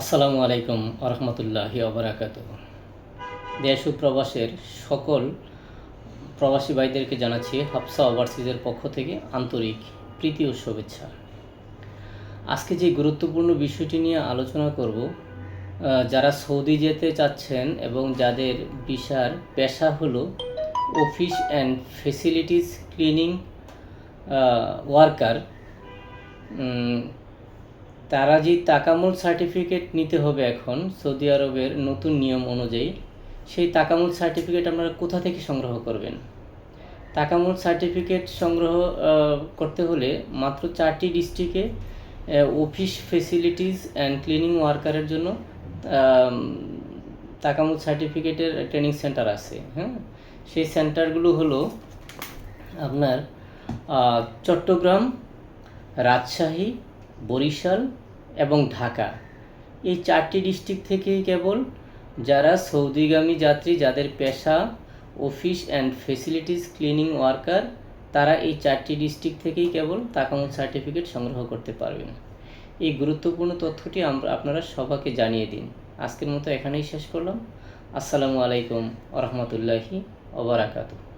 আসসালামু আলাইকুম আরহামতুল্লাহি ওবারাকাতুহ। দেশ ও প্রবাসের সকল প্রবাসী ভাইদেরকে জানাচ্ছি হাফসা ওভারসিজের পক্ষ থেকে আন্তরিক প্রীতি ও শুভেচ্ছা। আজকে যে গুরুত্বপূর্ণ বিষয়টি নিয়ে আলোচনা করব, যারা সৌদি যেতে চাচ্ছেন এবং যাদের ভিসার পেশা হলো office and facilities cleaning worker, তারা যে তাকামুল সার্টিফিকেট নিতে হবে এখন সৌদি আরবের নতুন নিয়ম অনুযায়ী, সেই তাকামুল সার্টিফিকেট আপনারা কোথা থেকে সংগ্রহ করবেন? তাকামুল সার্টিফিকেট সংগ্রহ করতে হলে মাত্র 4টি ডিস্ট্রিক্টে অফিস ফেসিলিটিস অ্যান্ড ক্লিনিং ওয়ার্কারের জন্য তাকামুল সার্টিফিকেটের ট্রেনিং সেন্টার আছে। সেই সেন্টারগুলো হলো আপনার চট্টগ্রাম, রাজশাহী, বরিশাল এবং ঢাকা। এই 4টি ডিস্ট্রিক্ট থেকেই কেবল যারা সৌদিগামী যাত্রী, যাদের পেশা office and facilities cleaning worker, তারা এই 4টি ডিস্ট্রিক্ট থেকেই কেবল তাকামুল সার্টিফিকেট সংগ্রহ করতে পারবেন। এই গুরুত্বপূর্ণ তথ্যটি আপনারা সবাইকে জানিয়ে দিন। আজকের মতো এখানেই শেষ করলাম। আসসালামু আলাইকুম ওয়া রাহমাতুল্লাহি ওয়া বারাকাতুহু।